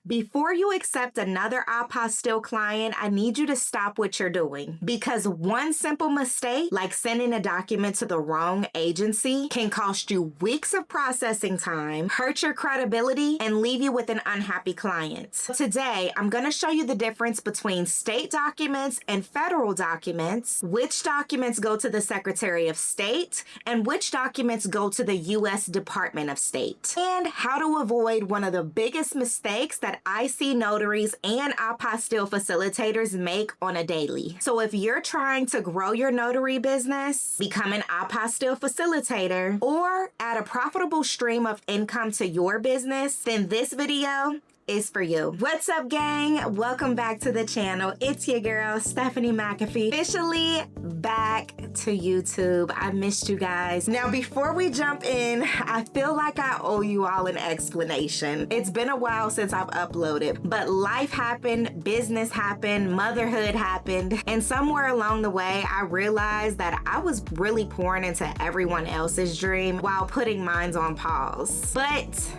Before you accept another Apostille client, I need you to stop what you're doing, because one simple mistake, like sending a document to the wrong agency, can cost you weeks of processing time, hurt your credibility, and leave you with an unhappy client. Today, I'm going to show you the difference between state documents and federal documents, which documents go to the Secretary of State, and which documents go to the U.S. Department of State, and how to avoid one of the biggest mistakes that I see notaries and apostille facilitators make on a daily. So if you're trying to grow your notary business, become an apostille facilitator, or add a profitable stream of income to your business, then this video is for you. What's up, gang? Welcome back to the channel. It's your girl, Stephanie McAfee, officially back to YouTube. I missed you guys. Now, before we jump in, I feel like I owe you all an explanation. It's been a while since I've uploaded, but life happened, business happened, motherhood happened, and somewhere along the way, I realized that I was really pouring into everyone else's dream while putting mine on pause. But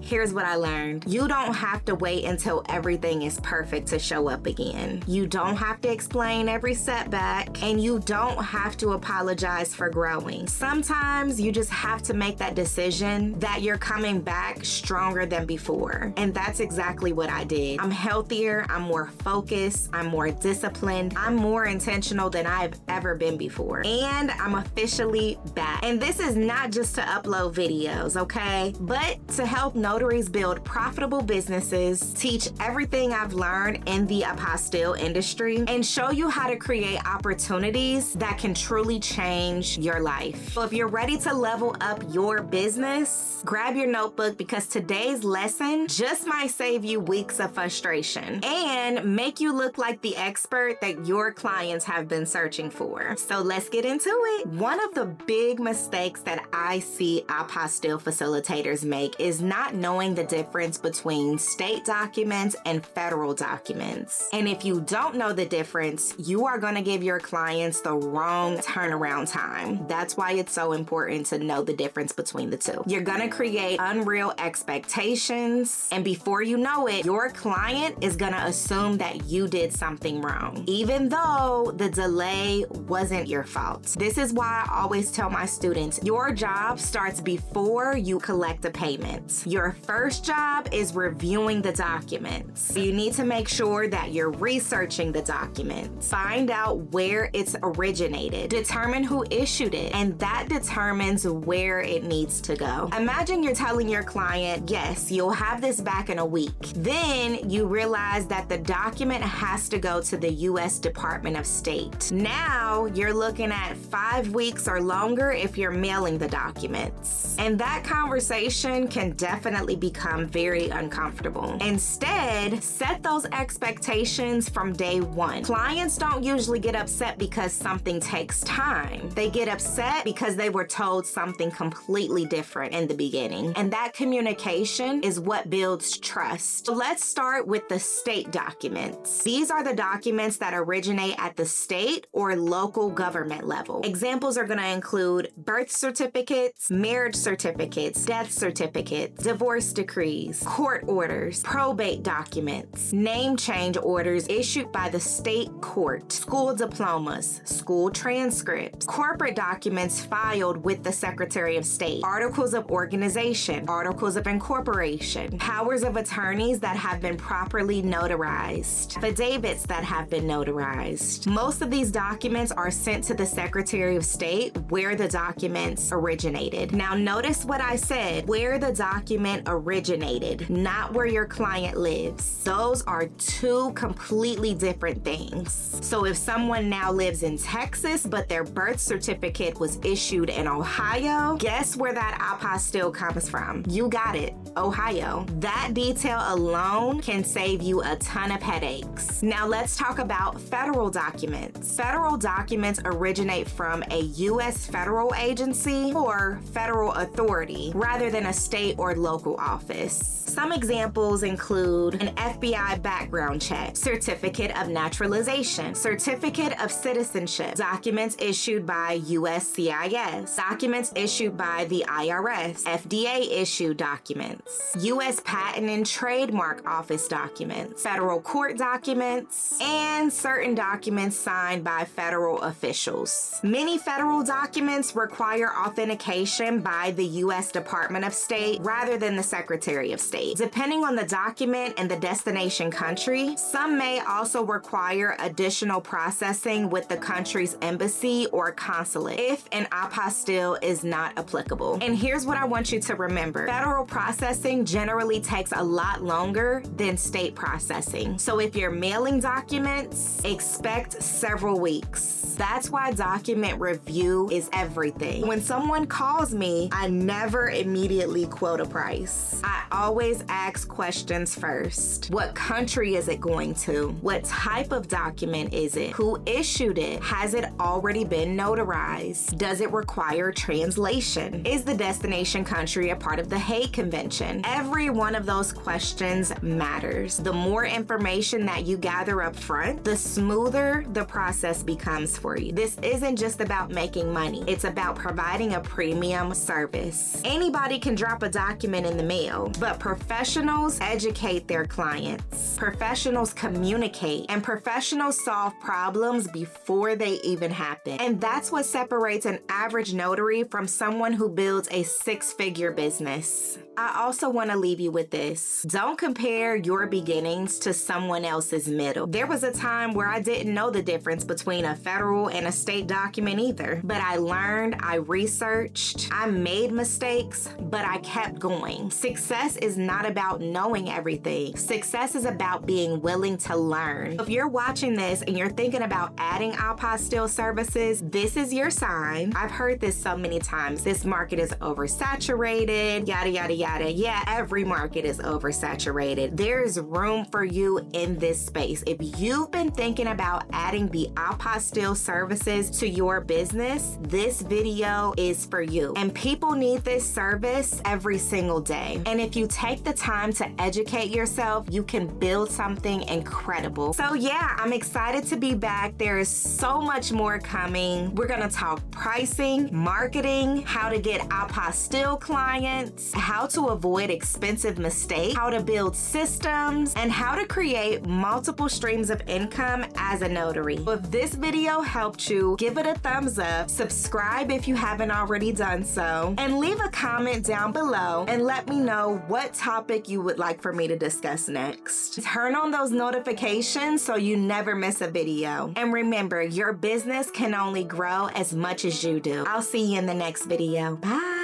here's what I learned. You don't have to wait until everything is perfect to show up again. You don't have to explain every setback, and you don't have to apologize for growing. Sometimes you just have to make that decision that you're coming back stronger than before. And that's exactly what I did. I'm healthier, I'm more focused, I'm more disciplined, I'm more intentional than I've ever been before. And I'm officially back. And this is not just to upload videos, okay? But to help notaries build profitable businesses, teach everything I've learned in the apostille industry, and show you how to create opportunities that can truly change your life. So if you're ready to level up your business, grab your notebook, because today's lesson just might save you weeks of frustration and make you look like the expert that your clients have been searching for. So let's get into it. One of the big mistakes that I see apostille facilitators make is not knowing the difference between state documents and federal documents. And if you don't know the difference, you are going to give your clients the wrong turnaround time. That's why it's so important to know the difference between the two. You're going to create unreal expectations, and before you know it, your client is going to assume that you did something wrong, even though the delay wasn't your fault. This is why I always tell my students, your job starts before you collect a payment. Your first job is reviewing the documents. You need to make sure that you're researching the documents. Find out where it's originated. Determine who issued it, and that determines where it needs to go. Imagine you're telling your client, yes, you'll have this back in a week. Then you realize that the document has to go to the U.S. Department of State. Now you're looking at 5 weeks or longer if you're mailing the documents. And that conversation can definitely become very uncomfortable. Instead, set those expectations from day one. Clients don't usually get upset because something takes time. They get upset because they were told something completely different in the beginning. And that communication is what builds trust. So let's start with the state documents. These are the documents that originate at the state or local government level. Examples are going to include birth certificates, marriage certificates, death certificates, divorce decrees, court orders, probate documents, name change orders issued by the state court, school diplomas, school transcripts, corporate documents filed with the Secretary of State, articles of organization, articles of incorporation, powers of attorneys that have been properly notarized, affidavits that have been notarized. Most of these documents are sent to the Secretary of State where the documents originated. Now notice what I said, where the document originated, not where your client lives. Those are two completely different things. So if someone now lives in Texas, but their birth certificate was issued in Ohio, guess where that apostille comes from? You got it, Ohio. That detail alone can save you a ton of headaches. Now let's talk about federal documents. Federal documents originate from a U.S. federal agency or federal authority rather than a state or local clerical office. Some examples include an FBI background check, certificate of naturalization, certificate of citizenship, documents issued by USCIS, documents issued by the IRS, FDA-issued documents, U.S. Patent and Trademark Office documents, federal court documents, and certain documents signed by federal officials. Many federal documents require authentication by the U.S. Department of State rather than the Secretary of State. Depending on the document and the destination country, some may also require additional processing with the country's embassy or consulate if an apostille is not applicable. And here's what I want you to remember. Federal processing generally takes a lot longer than state processing. So if you're mailing documents, expect several weeks. That's why document review is everything. When someone calls me, I never immediately quote a price. I always ask questions first. What country is it going to? What type of document is it? Who issued it? Has it already been notarized? Does it require translation? Is the destination country a part of the Hague Convention? Every one of those questions matters. The more information that you gather up front, the smoother the process becomes for you. This isn't just about making money. It's about providing a premium service. Anybody can drop a document in the mail, but professionals educate their clients. Professionals communicate, and professionals solve problems before they even happen. And that's what separates an average notary from someone who builds a six-figure business. I also want to leave you with this. Don't compare your beginnings to someone else's middle. There was a time where I didn't know the difference between a federal and a state document either. But I learned, I researched, I made mistakes, but I kept going. Success is not about knowing everything. Success is about being willing to learn. If you're watching this and you're thinking about adding apostille services, this is your sign. I've heard this so many times. This market is oversaturated, yada, yada, yada. Yeah, every market is oversaturated. There is room for you in this space. If you've been thinking about adding the apostille services to your business, this video is for you. And people need this service every single day. And if you take the time to educate yourself, you can build something incredible. So yeah, I'm excited to be back. There is so much more coming. We're gonna talk pricing, marketing, how to get apostille clients, how to avoid expensive mistakes, how to build systems, and how to create multiple streams of income as a notary. If this video helped you, give it a thumbs up, subscribe if you haven't already done so, and leave a comment down below and let me know what topic you would like for me to discuss next. Turn on those notifications so you never miss a video. And remember, your business can only grow as much as you do. I'll see you in the next video. Bye.